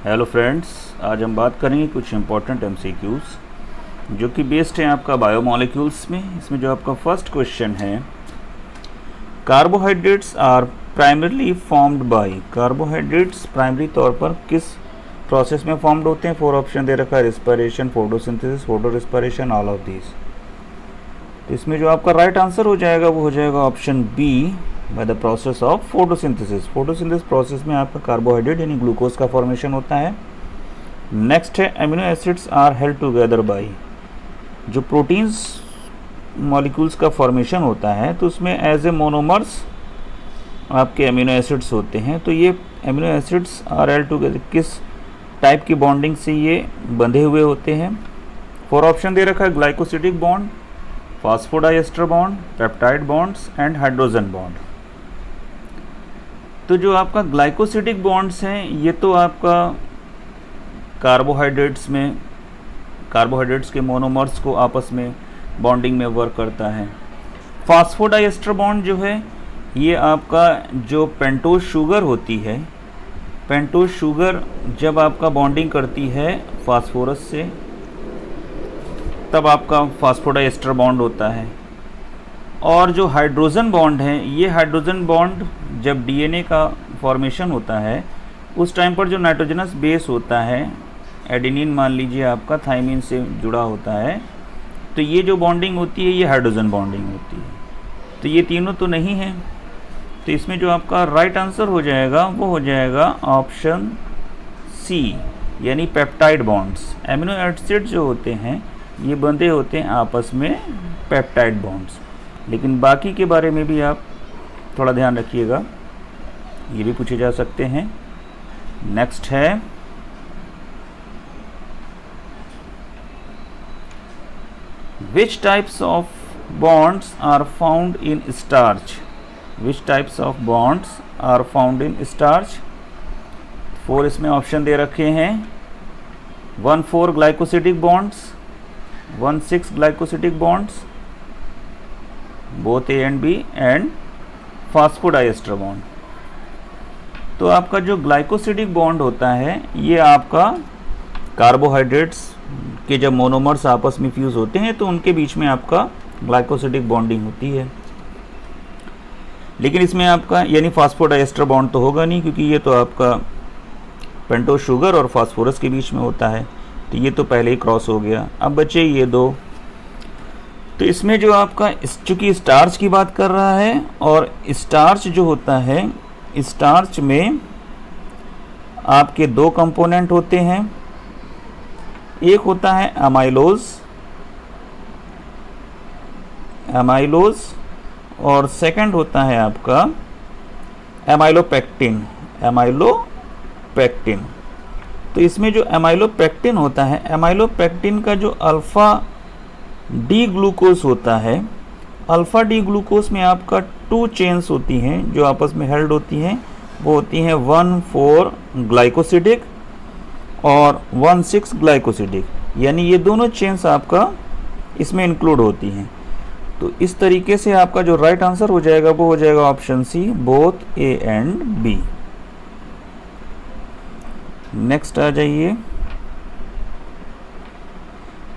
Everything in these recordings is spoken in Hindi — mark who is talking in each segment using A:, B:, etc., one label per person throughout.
A: हेलो फ्रेंड्स, आज हम बात करेंगे कुछ इंपॉर्टेंट एमसीक्यूज़ जो कि बेस्ड हैं आपका बायोमॉलिक्यूल्स में। इसमें जो आपका फर्स्ट क्वेश्चन है, carbohydrates are primarily formed by. Carbohydrates primary तौर पर किस प्रोसेस में फॉर्म्ड होते हैं? 4 ऑप्शन दे रखा है, respiration, photosynthesis, photo respiration, all of these. तो इसमें जो आपका राइट आंसर हो जाएगा वो हो जाएगा option B, by the process of photosynthesis. Photosynthesis process में आपका कार्बोहाइड्रेट यानी ग्लूकोज का फॉर्मेशन होता है। नेक्स्ट है, amino acids are held together by. जो प्रोटीन्स मॉलिक्यूल्स का फॉर्मेशन होता है तो उसमें एज ए मोनोमर्स आपके एमिनो एसिड्स होते हैं। तो ये amino acids are held together किस टाइप की बॉन्डिंग से ये बंधे हुए होते हैं? 4 ऑप्शन दे रखा है, glycosidic bond, phosphodiester bond, peptide bonds and hydrogen bond. तो जो आपका ग्लाइकोसिडिक बॉन्ड्स हैं ये तो आपका कार्बोहाइड्रेट्स के मोनोमर्स को आपस में बॉन्डिंग में वर्क करता है। फॉस्फोडाइएस्टर बॉन्ड जो है ये आपका जो पेंटोज शुगर होती है, पेंटोज शुगर जब आपका बॉन्डिंग करती है फास्फोरस से तब आपका फॉस्फोडाइएस्टर बॉन्ड होता है। और जो हाइड्रोजन बॉन्ड है, ये हाइड्रोजन बॉन्ड जब डीएनए का फॉर्मेशन होता है उस टाइम पर जो नाइट्रोजनस बेस होता है, एडेनिन मान लीजिए आपका थाइमिन से जुड़ा होता है, तो ये जो बॉन्डिंग होती है ये हाइड्रोजन बॉन्डिंग होती है। तो ये तीनों तो नहीं है, तो इसमें जो आपका राइट आंसर हो जाएगा वो हो जाएगा ऑप्शन सी, यानी पेप्टाइड बॉन्ड्स। एमिनो एसिड जो होते हैं ये बंधे होते हैं आपस में पेप्टाइड बॉन्ड्स। लेकिन बाकी के बारे में भी आप थोड़ा ध्यान रखिएगा, ये भी पूछे जा सकते हैं। नेक्स्ट है, which types of bonds are found in starch? Which types of bonds are found in starch? 4 इसमें ऑप्शन दे रखे हैं, 1,4 glycosidic bonds, 1,6 glycosidic bonds, both A and B, and phosphodiester bond. तो आपका जो ग्लाइकोसिडिक बॉन्ड होता है ये आपका कार्बोहाइड्रेट्स के जब मोनोमर्स आपस में फ्यूज होते हैं तो उनके बीच में आपका ग्लाइकोसिडिक बॉन्डिंग होती है। लेकिन इसमें आपका यानी फॉस्फोडाइएस्टर बॉन्ड तो होगा नहीं, क्योंकि ये तो आपका पेंटोज शुगर और फास्फोरस के बीच में होता है, तो ये तो पहले ही क्रॉस हो गया। अब बचे ये 2। तो इसमें जो आपका चूँकि स्टार्च की बात कर रहा है, और स्टार्च जो होता है, स्टार्च में आपके 2 कंपोनेंट होते हैं। एक होता है एमाइलोज और सेकंड होता है आपका एमाइलोपेक्टिन। तो इसमें जो एमाइलोपेक्टिन होता है, एमाइलोपेक्टिन का जो अल्फ़ा डी ग्लूकोज होता है, अल्फ़ा डी ग्लूकोज में आपका 2 चेन्स होती हैं जो आपस में हेल्ड होती हैं। वो होती हैं 1,4 ग्लाइकोसिडिक और 1,6 ग्लाइकोसिडिक, यानी ये दोनों चेन्स आपका इसमें इंक्लूड होती हैं। तो इस तरीके से आपका जो राइट आंसर हो जाएगा वो हो जाएगा option C, both A and B. Next आ जाइए,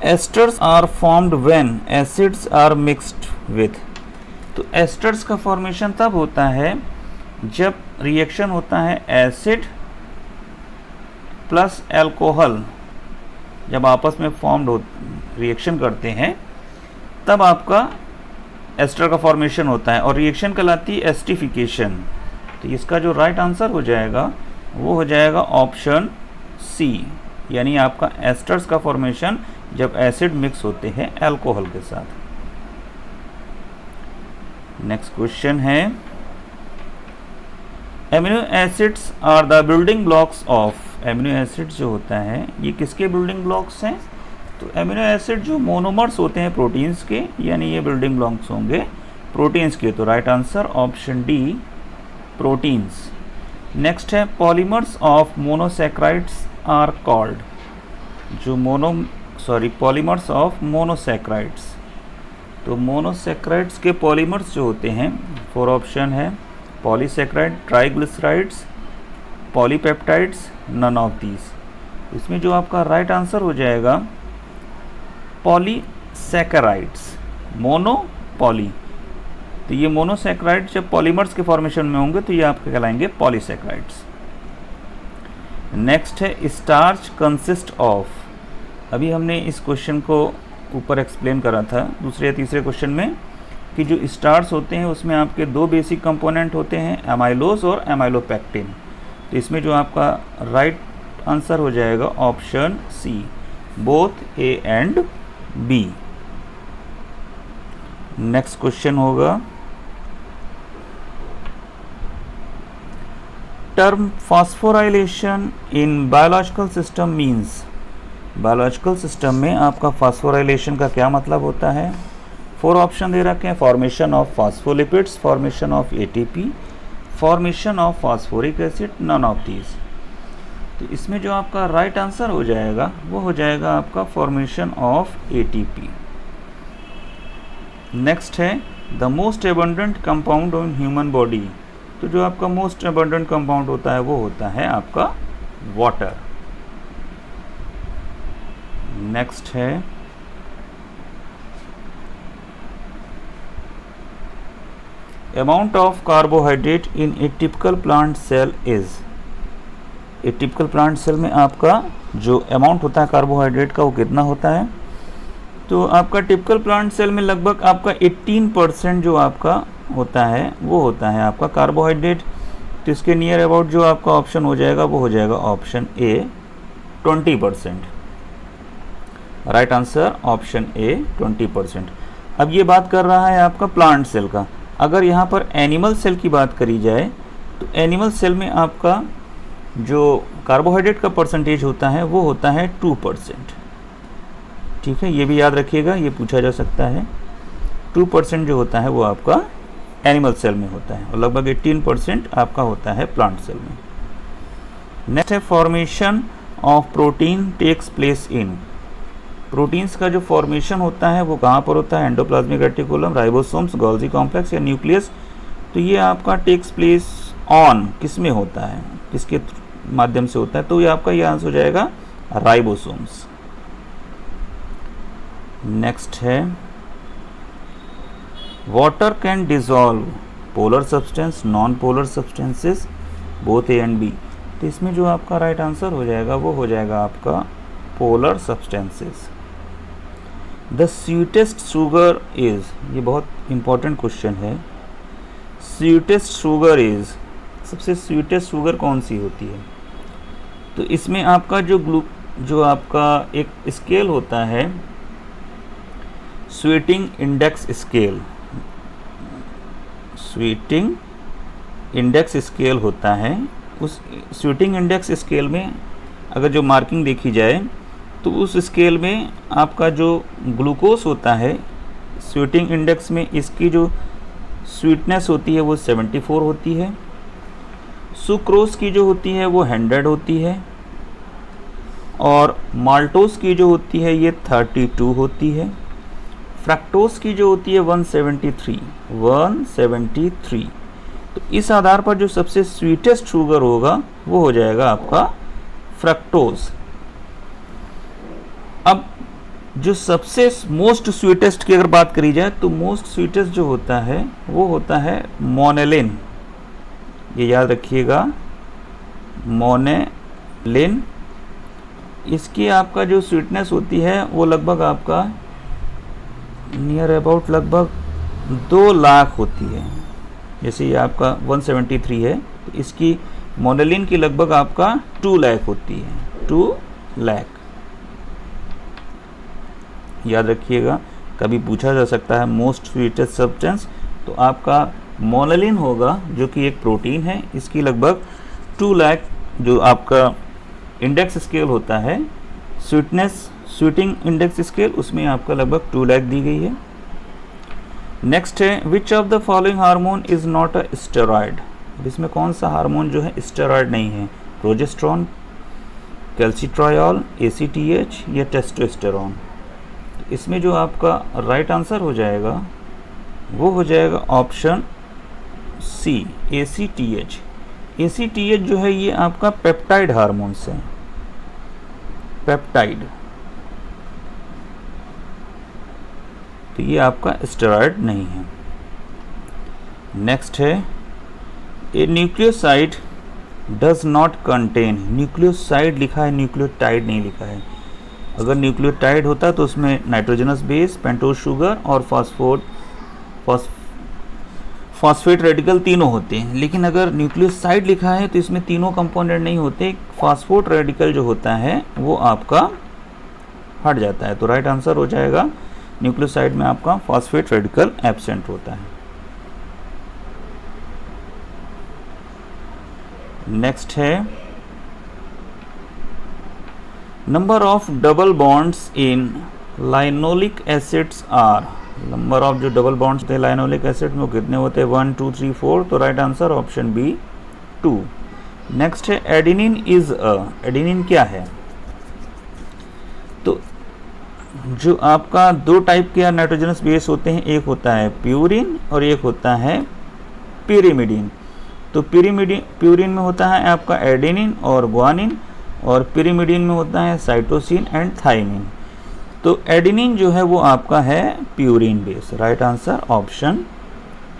A: esters are formed when acids are mixed with. तो एस्टर्स का फॉर्मेशन तब होता है जब रिएक्शन होता है एसिड प्लस अल्कोहल, जब आपस में रिएक्शन करते हैं तब आपका एस्टर का फॉर्मेशन होता है, और रिएक्शन कहलाती है एस्टिफिकेशन। तो इसका जो राइट आंसर हो जाएगा वो हो जाएगा ऑप्शन सी, यानी आपका एस्टर्स का फॉर्मेशन जब एसिड मिक्स होते हैं अल्कोहल के साथ। नेक्स्ट क्वेश्चन है, amino acids are the building blocks of. Amino acids जो होता है ये किसके बिल्डिंग ब्लॉक्स हैं? तो एमिनो एसिड जो मोनोमर्स होते हैं प्रोटीन्स के, यानी ये बिल्डिंग ब्लॉक्स होंगे प्रोटीन्स के। तो right answer option D, proteins. Next है, polymers of monosaccharides are called. Polymers of monosaccharides. तो मोनोसैक्राइड्स के पॉलीमर्स जो होते हैं, 4 ऑप्शन है, polysaccharide, triglycerides, polypeptides, none of these. इसमें जो आपका राइट आंसर हो जाएगा पॉलीसैकेराइड्स, मोनो पॉली। तो ये मोनोसैकेराइड जब पॉलीमर्स के फॉर्मेशन में होंगे तो ये आपके कहलाएंगे पॉलीसैकेराइड्स। नेक्स्ट है स्टार्च कंसिस्ट ऑफ। अभी हमने इस क्वेश्चन को ऊपर एक्सप्लेन करा था दूसरे या तीसरे क्वेश्चन में कि जो स्टार्च होते हैं उसमें आपके दो बेसिक कंपोनेंट होते हैं, एमाइलोज और एमाइलोपेक्टिन। तो इसमें जो आपका राइट आंसर हो जाएगा option C, both A and B. Next question होगा term phosphorylation in biological system means. Biological system में आपका फास्फोराइलेशन का क्या मतलब होता है? 4 ऑप्शन दे रखे हैं, formation of phospholipids, formation of ATP, formation of phosphoric acid, none of these. तो इसमें जो आपका राइट आंसर हो जाएगा वो हो जाएगा आपका फॉर्मेशन ऑफ एटीपी। नेक्स्ट है the most abundant compound on human body. तो जो आपका मोस्ट एबंडेंट कंपाउंड होता है वो होता है आपका वाटर। नेक्स्ट है amount of carbohydrate in a typical plant cell is. A typical plant cell में आपका जो अमाउंट होता है कार्बोहाइड्रेट का वो कितना होता है? तो आपका टिपिकल प्लांट सेल में लगभग आपका 18% जो आपका होता है वो होता है आपका कार्बोहाइड्रेट। तो इसके नियर अबाउट जो आपका ऑप्शन हो जाएगा वो हो जाएगा ऑप्शन ए, 20%। राइट आंसर ऑप्शन ए, 20%। अब ये बात कर रहा है आपका प्लांट सेल का। अगर यहाँ पर एनिमल सेल की बात करी जाए तो एनिमल सेल में आपका जो कार्बोहाइड्रेट का परसेंटेज होता है वो होता है 2%। ठीक है, ये भी याद रखिएगा, ये पूछा जा सकता है। 2% जो होता है वो आपका एनिमल सेल में होता है और लगभग 18% आपका होता है प्लांट सेल में। नेक्स्ट है formation of protein takes place in. Proteins का जो फॉर्मेशन होता है वो कहाँ पर होता है? Endoplasmic reticulum, ribosomes, Golgi complex या न्यूक्लियस। तो ये आपका टेक्स प्लेस ऑन किस में होता है, किसके माध्यम से होता है? तो ये आपका ये आंसर हो जाएगा राइबोसोम्स। नेक्स्ट है water can dissolve polar substance, non polar substances, both A and B. तो इसमें जो आपका राइट आंसर हो जाएगा वो हो जाएगा आपका polar substances. The sweetest sugar is, ये बहुत इंपॉर्टेंट क्वेश्चन है। स्वीटेस्ट शुगर इज, सबसे स्वीटेस्ट शुगर कौन सी होती है? तो इसमें आपका जो आपका एक स्केल होता है sweating index scale, sweating index scale होता है। उस स्वीटिंग इंडेक्स स्केल में अगर जो मार्किंग देखी जाए तो उस स्केल में आपका जो ग्लूकोज होता है स्वीटिंग इंडेक्स में, इसकी जो स्वीटनेस होती है वो 74 होती है। सुक्रोज की जो होती है वो 100 होती है और माल्टोज की जो होती है ये 32 होती है। फ्रक्टोज की जो होती है 173। तो इस आधार पर जो सबसे स्वीटेस्ट शुगर होगा वो हो जाएगा आपका फ्रक्टोज। अब जो सबसे मोस्ट स्वीटेस्ट की अगर बात करी जाए तो मोस्ट स्वीटेस्ट जो होता है वो होता है मोनेलिन। ये याद रखिएगा, मोनेलिन। इसकी आपका जो स्वीटनेस होती है वो लगभग आपका नियर अबाउट लगभग 2 लाख होती है। जैसे ये आपका 173 है तो इसकी मोनेलिन की लगभग आपका 2 लाख होती है, 2 लाख। याद रखिएगा, कभी पूछा जा सकता है मोस्ट स्वीटेस्ट सब्सटेंस, तो आपका मोनेलिन होगा जो कि एक प्रोटीन है। इसकी लगभग 2 लाख जो आपका इंडेक्स स्केल होता है स्वीटनेस, स्वीटिंग इंडेक्स स्केल, उसमें आपका लगभग 2 लाख दी गई है। नेक्स्ट है which of the following hormone is not a steroid. इसमें कौन सा हार्मोन जो है स्टेरॉयड नहीं है? प्रोजेस्टेरॉन, कैल्सिट्रियोल, ACTH या टेस्टोस्टेरोन। इसमें जो आपका राइट आंसर हो जाएगा वो हो जाएगा ऑप्शन सी, ACTH। ACTH जो है ये आपका पेप्टाइड हार्मोन्स है, पेप्टाइड, तो ये आपका स्टेरॉइड नहीं है। नेक्स्ट है A nucleoside does not contain, nucleoside लिखा है, न्यूक्लियोटाइड नहीं लिखा है। अगर न्यूक्लियोटाइड होता तो उसमें नाइट्रोजनस बेस, पेंटोज शुगर और फॉस्फेट रेडिकल तीनों होते हैं, लेकिन अगर न्यूक्लियोसाइड लिखा है तो इसमें तीनों कंपोनेंट नहीं होते, फॉस्फेट रेडिकल जो होता है वो आपका हट जाता है। तो राइट आंसर हो जाएगा न्यूक्लियोसाइड में आपका फॉस्फेट रेडिकल एब्सेंट होता है। नेक्स्ट है number of double bonds in linoleic acids are, number of जो डबल बॉन्ड्स होते हैं लाइनोलिक एसिड में वो कितने होते हैं, 1 2 3 4, तो right answer option B 2। Next है एडेनिन इज एडेनिन क्या है, तो जो आपका दो टाइप के नाइट्रोजनस बेस होते हैं, एक होता है प्यूरिन और एक होता है पिरिमिडिन। तो प्यूरिन में होता है आपका एडेनिन और ग्वानिन, और पिरिमिडिन में होता है साइटोसिन एंड थाइमिन। तो एडेनिन जो है वो आपका है purine base, right answer option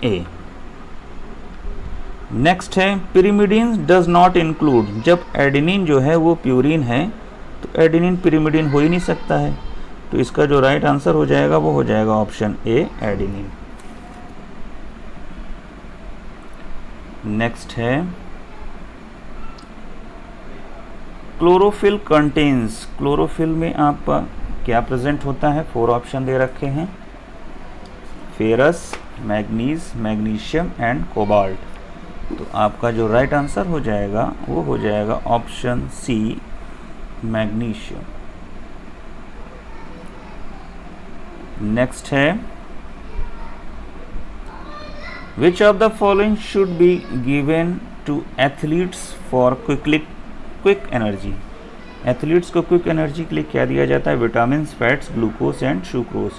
A: A. Next है पिरिमिडिन डज नॉट इंक्लूड, जब एडेनिन जो है वो प्यूरिन है तो एडेनिन पिरिमिडिन हो ही नहीं सकता है, तो इसका जो राइट आंसर हो जाएगा वो हो जाएगा ऑप्शन ए एडेनिन। नेक्स्ट है क्लोरोफिल कंटेन्स, क्लोरोफिल में आपका क्या प्रेजेंट होता है, 4 ऑप्शन दे रखे हैं, ferrous, manganese, magnesium and cobalt. तो आपका जो राइट आंसर हो जाएगा वो हो जाएगा ऑप्शन सी मैग्नीशियम। नेक्स्ट है which of the following should be given to athletes for quick energy, athletes को क्विक एनर्जी के लिए क्या दिया जाता है, vitamin, fats, glucose and sucrose.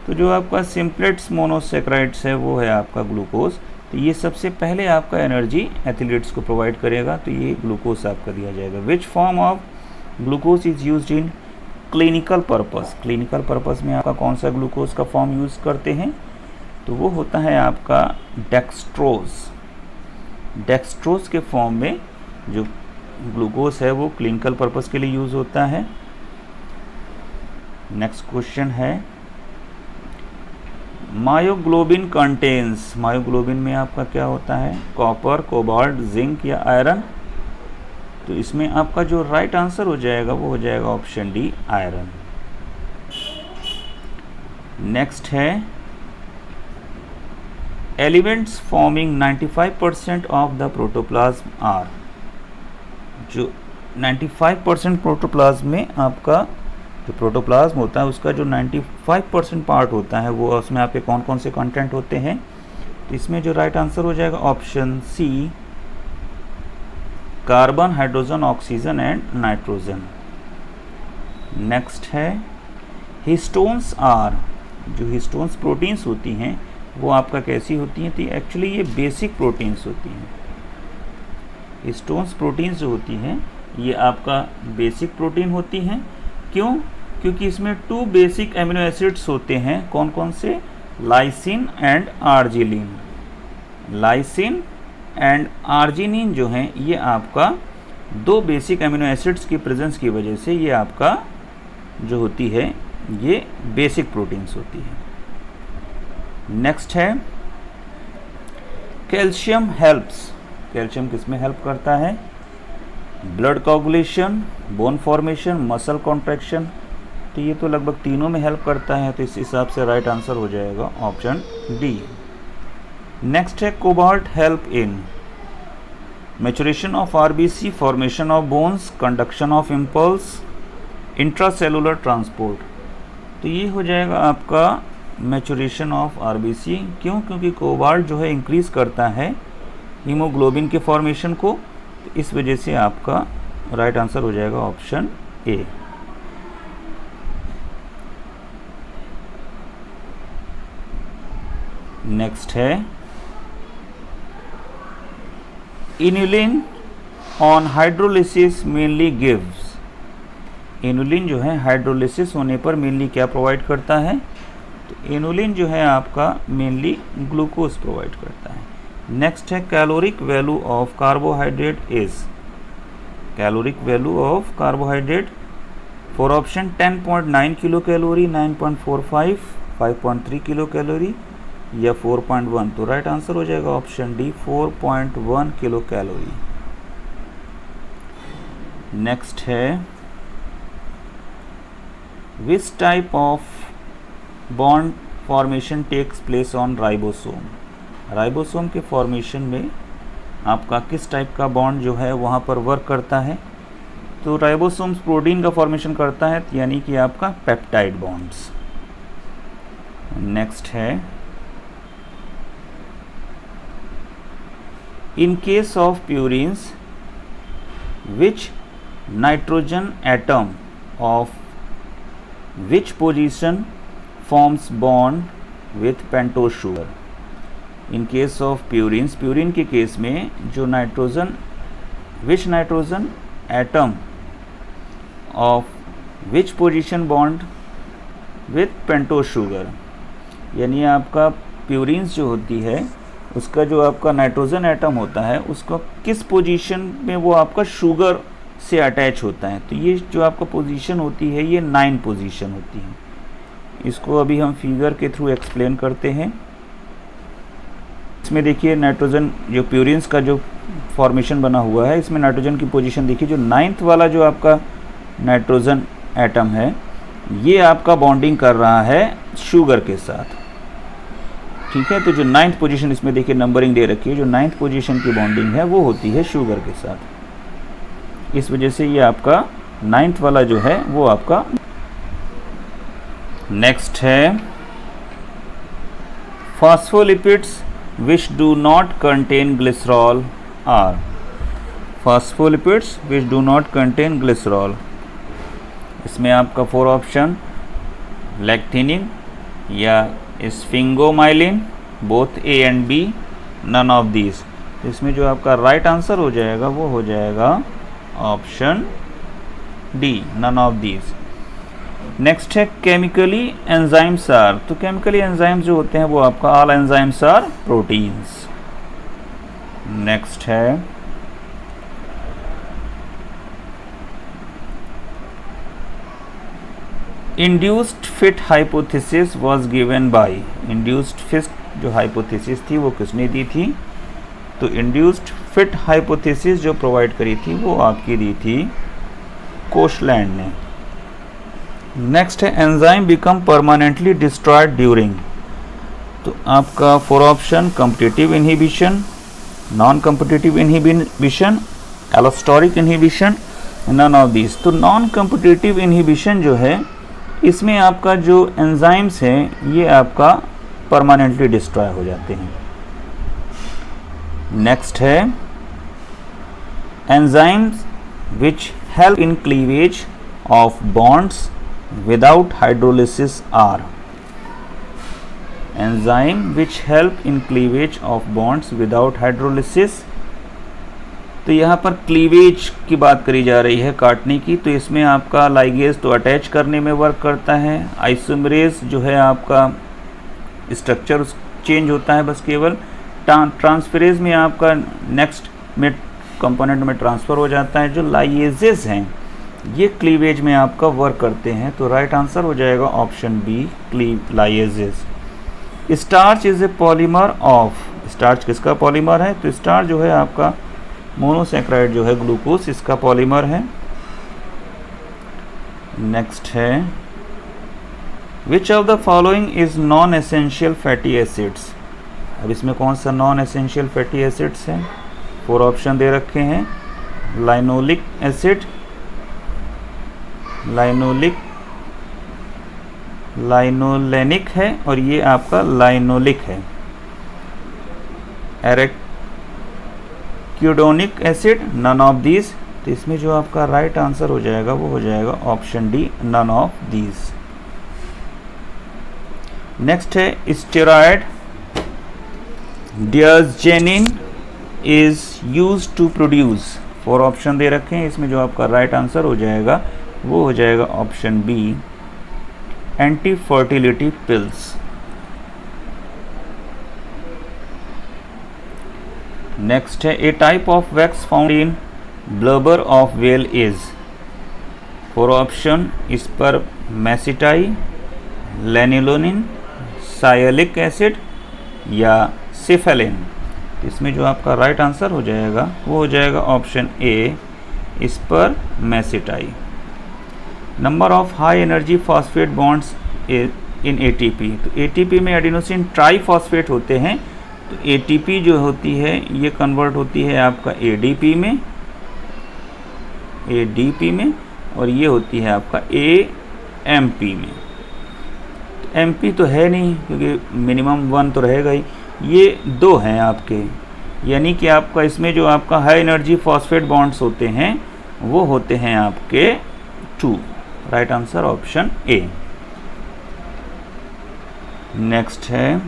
A: तो जो आपका सिंपलेट्स मोनोसेक्राइड्स है वो है आपका ग्लूकोज, तो ये सबसे पहले आपका एनर्जी एथलीट्स को प्रोवाइड करेगा, तो ये ग्लूकोज आपका दिया जाएगा। Which form of glucose is used in clinical purpose, clinical purpose में आपका कौन सा ग्लूकोज का फॉर्म यूज़ करते हैं, तो वो होता है आपका डेक्सट्रोज, डेक्सट्रोज के फॉर्म में जो ग्लूकोज है वो क्लिनिकल पर्पस के लिए यूज़ होता है। नेक्स्ट क्वेश्चन है मायोग्लोबिन कंटेन्स, मायोग्लोबिन में आपका क्या होता है, कॉपर, कोबाल्ट, जिंक या आयरन। तो इसमें आपका जो राइट आंसर हो जाएगा वो हो जाएगा ऑप्शन डी आयरन। नेक्स्ट है elements forming 95% of the protoplasm are, जो 95% प्रोटोप्लाज्म में आपका जो प्रोटोप्लाज्म होता है उसका जो 95% पार्ट होता है वो उसमें आपके कौन कौन से कंटेंट होते हैं, तो इसमें जो राइट आंसर हो जाएगा option C carbon, hydrogen, oxygen and nitrogen. Next है हिस्टोन्स आर, जो हिस्टोन्स प्रोटीन्स होती हैं वो आपका कैसी होती हैं, तो एक्चुअली ये बेसिक प्रोटीन्स होती हैं। हिस्टोन्स प्रोटीन्स जो होती हैं ये आपका बेसिक प्रोटीन होती हैं, क्यों, क्योंकि इसमें 2 बेसिक एमिनो एसिड्स होते हैं, कौन कौन से, lysine and arginine. Lysine and arginine जो हैं ये आपका 2 बेसिक एमिनो एसिड्स की प्रेजेंस की वजह से ये आपका जो होती है ये बेसिक प्रोटीन्स होती है। नेक्स्ट है कैल्शियम हेल्प्स, कैल्शियम किस में हेल्प करता है, blood coagulation, bone formation, muscle contraction. तो ये तो लगभग तीनों में हेल्प करता है, तो इस हिसाब से राइट आंसर हो जाएगा ऑप्शन डी। नेक्स्ट है cobalt help in maturation of RBC, formation of bones, conduction of impulse, intracellular transport. तो ये हो जाएगा आपका मैच्योरेशन ऑफ आरबीसी, क्यों, क्योंकि कोबाल्ट जो है इंक्रीज करता है हीमोग्लोबिन के फॉर्मेशन को, तो इस वजह से आपका राइट आंसर हो जाएगा ऑप्शन ए। नेक्स्ट है inulin on hydrolysis mainly gives, inulin जो है हाइड्रोलिसिस होने पर मेनली क्या प्रोवाइड करता है, तो इनुलिन जो है आपका मेनली ग्लूकोज प्रोवाइड करता है। नेक्स्ट है caloric value of carbohydrate is, caloric value of carbohydrate four option 10.9 kilo calorie, 9.45, 5.3 kilo calorie या 4.1, तो राइट आंसर हो जाएगा option D 4.1 kilo calorie. Next है which type of bond formation takes place on ribosome, ribosome के फॉर्मेशन में आपका किस टाइप का बॉन्ड जो है वहाँ पर वर्क करता है, तो राइबोसोम्स प्रोटीन का फॉर्मेशन करता है, यानी कि आपका पेप्टाइड बॉन्ड्स। नेक्स्ट है in case of purines which nitrogen atom of which position forms bond with pentose sugar, in case of purines, purine के केस में जो nitrogen, which nitrogen atom of which position bond with pentose sugar, यानी आपका प्यूरिन्स जो होती है उसका जो आपका नाइट्रोजन एटम होता है उसका किस पोजीशन में वो आपका शुगर से अटैच होता है, तो ये जो आपका पोजीशन होती है ये 9 पोजीशन होती है। इसको अभी हम फिगर के थ्रू एक्सप्लेन करते हैं। इसमें देखिए नाइट्रोजन जो प्यूरिन्स का जो फॉर्मेशन बना हुआ है, इसमें नाइट्रोजन की पोजीशन देखिए, जो 9th वाला जो आपका नाइट्रोजन एटम है ये आपका बॉन्डिंग कर रहा है शुगर के साथ, ठीक है। तो जो 9th पोजीशन इसमें देखिए नंबरिंग दे रखी है, जो 9th पोजीशन की बॉन्डिंग है वो होती है शुगर के साथ, इस वजह से ये आपका 9th वाला जो है वो आपका। नेक्स्ट है phospholipids which do not contain glycerol are, phospholipids which do not contain glycerol, इसमें आपका 4 ऑप्शन लैक्टिनिन या sphingomyelin, both A and B, none of these, इसमें जो आपका राइट आंसर हो जाएगा वो हो जाएगा option D, none of these. Next है केमिकली एंजाइम्स आर, तो केमिकली एंजाइम्स जो होते हैं वो आपका all enzymes are proteins. Next है induced fit hypothesis was given by, induced fit जो हाइपोथेसिस थी वो किसने दी थी, तो इंड्यूस्ड फिट हाइपोथेसिस जो प्रोवाइड करी थी वो आपकी दी थी कोशलैंड ने। नेक्स्ट है enzyme become permanently destroyed during, तो आपका 4 option competitive inhibition, non competitive inhibition, allosteric inhibition, none of these. तो नॉन कॉम्पिटिटिव इनहिबिशन जो है इसमें आपका जो एंजाइम्स हैं ये आपका परमानेंटली डिस्ट्रॉय हो जाते हैं। नेक्स्ट है enzymes which help in cleavage of bonds without hydrolysis are, enzyme which help in cleavage of bonds without hydrolysis, तो यहाँ पर क्लीवेज की बात करी जा रही है, काटने की, तो इसमें आपका लाइगेज तो अटैच करने में वर्क करता है, आइसोमरेज जो है आपका स्ट्रक्चर चेंज होता है बस केवल, ट्रांसफेरेज में आपका नेक्स्ट में कंपोनेंट में ट्रांसफ़र हो जाता है, जो लाइएजेस हैं ये क्लीवेज में आपका वर्क करते हैं, तो राइट आंसर हो जाएगा option B lyases. Starch is a polymer of, starch किसका पॉलीमर है, तो स्टार्च जो है आपका मोनोसैकेराइड जो है ग्लूकोज इसका पॉलीमर है। नेक्स्ट है which of the following is non essential fatty acids, अब इसमें कौन सा नॉन एसेंशियल फैटी एसिड्स है, 4 ऑप्शन दे रखे हैं, लाइनोलिक एसिड, लाइनोलेनिक है और ये आपका लाइनोलिक है, एरेक्यूडोनिक एसिड, नन ऑफ दीज, तो इसमें जो आपका राइट आंसर हो जाएगा वो हो जाएगा option D, none of these. Next है steroid, diosgenin, is use to produce, 4 option दे रखे हैं, इसमें जो आपका राइट आंसर हो जाएगा वो हो जाएगा option B, anti fertility pills. Next है, a type of wax found in blubber of whale is, 4 option, spermaceti, lanolin, sialic acid या सिफेलिन। इसमें जो आपका राइट आंसर हो जाएगा वो हो जाएगा option A, spermaceti. Number of high energy phosphate bonds in ATP, तो एटीपी में एडिनोसिन ट्राईफॉस्फेट होते हैं, तो एटीपी जो होती है ये कन्वर्ट होती है आपका एडीपी में, और ये होती है आपका एएमपी में। एमपी तो है नहीं क्योंकि मिनिमम 1 तो रहेगा ही, ये 2 हैं आपके, यानी कि आपका इसमें जो आपका हाई एनर्जी फॉस्फेट बॉन्ड्स होते हैं वो होते हैं आपके 2। Right answer option A. Next है,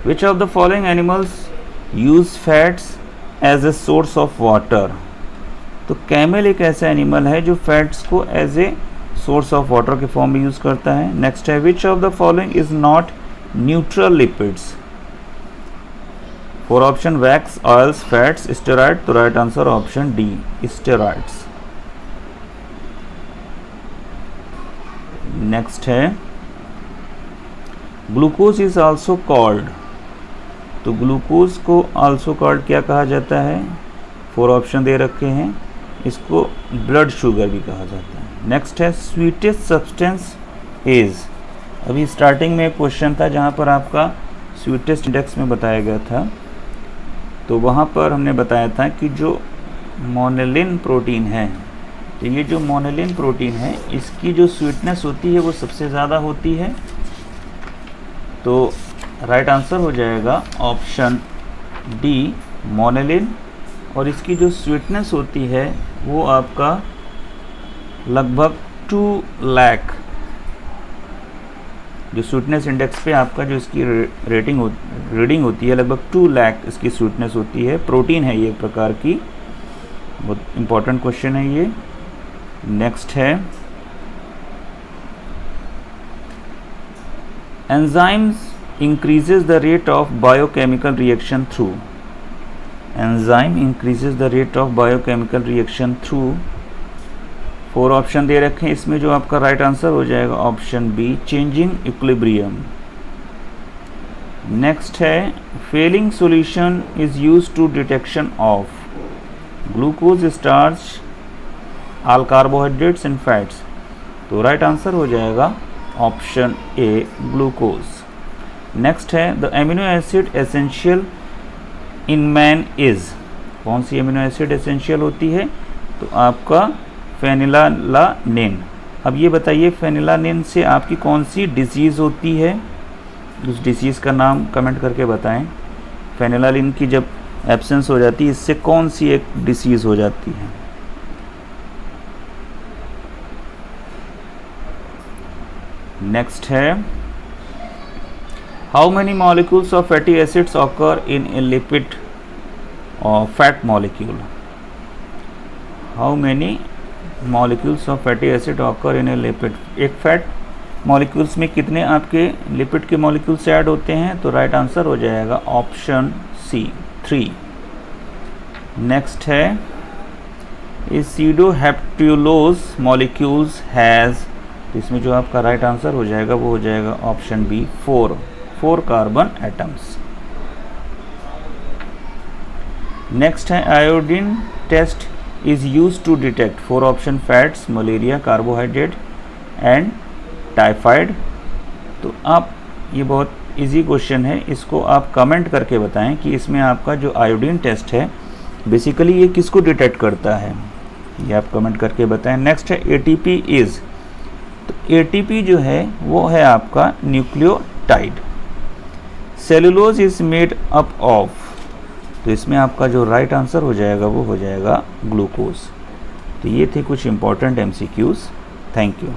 A: which of the following animals use fats as a source of water, तो कैमल एक ऐसा एनिमल है जो फैट्स को as a source of water के फॉर्म में यूज करता है। नेक्स्ट है, which of the following is not neutral lipids, 4 option, wax, oils, fats, steroid, तो right answer option D, steroids. Next है, ग्लूकोज इज आल्सो कॉल्ड, तो ग्लूकोज को आल्सो कॉल्ड क्या कहा जाता है, 4 ऑप्शन दे रखे हैं, इसको ब्लड शुगर भी कहा जाता है। नेक्स्ट है, स्वीटेस्ट सब्सटेंस इज, अभी स्टार्टिंग में एक क्वेश्चन था जहाँ पर आपका स्वीटेस्ट इंडेक्स में बताया गया था, तो वहाँ पर हमने बताया था कि जो मोनेलिन प्रोटीन है, तो ये जो मोनेलिन प्रोटीन है इसकी जो स्वीटनेस होती है वो सबसे ज़्यादा होती है, तो राइट आंसर हो जाएगा ऑप्शन डी, मोनेलिन, और इसकी जो स्वीटनेस होती है वो आपका लगभग 2 लाख, जो स्वीटनेस इंडेक्स पे आपका जो इसकी रीडिंग होती है लगभग 2 लाख इसकी स्वीटनेस होती है। प्रोटीन है ये एक प्रकार की, बहुत इंपॉर्टेंट क्वेश्चन है ये। नेक्स्ट है, enzymes increases the rate of biochemical reaction through, enzyme increases the rate of biochemical reaction through, 4 option दे रखे हैं, इसमें जो आपका राइट आंसर हो जाएगा option B, changing equilibrium. Next है, Fehling solution is used to detection of glucose, starch, all carbohydrates and fats, तो राइट आंसर हो जाएगा ऑप्शन ए, ग्लूकोज। नेक्स्ट है, the amino acid essential in man is, कौन सी एमिनो एसिड एसेंशियल होती है, तो आपका फेनिलालानिन। अब ये बताइए फेनिलानिन से आपकी कौन सी डिजीज़ होती है, उस डिजीज़ का नाम कमेंट करके बताएं। फेनिलानिन की जब एब्सेंस हो जाती है इससे कौन सी एक डिसीज़ हो जाती है। नेक्स्ट है, how many molecules of fatty acids occur in a lipid or fat molecule, how many molecules of fatty acid occur in a lipid, एक फैट मॉलिक्यूल्स में कितने आपके लिपिड के मॉलिक्यूल्स ऐड होते हैं, तो राइट आंसर हो जाएगा ऑप्शन सी, 3। नेक्स्ट है, एसिडोहेप्ट्यूलोज मॉलिक्यूल्स हैज़, तो इसमें जो आपका राइट आंसर हो जाएगा वो हो जाएगा option B, 4 carbon atoms. Next है, iodine test is use to detect, 4 option, fats, malaria, carbohydrate and typhoid. तो आप, ये बहुत इजी क्वेश्चन है, इसको आप कमेंट करके बताएं कि इसमें आपका जो आयोडीन टेस्ट है बेसिकली ये किसको डिटेक्ट करता है, ये आप कमेंट करके बताएं। नेक्स्ट है, एटीपी इज, तो एटीपी जो है वो है आपका nucleotide. Cellulose is made up of, तो इसमें आपका जो राइट आंसर हो जाएगा वो हो जाएगा ग्लूकोज। तो ये थे कुछ इंपॉर्टेंट MCQs। Thank you.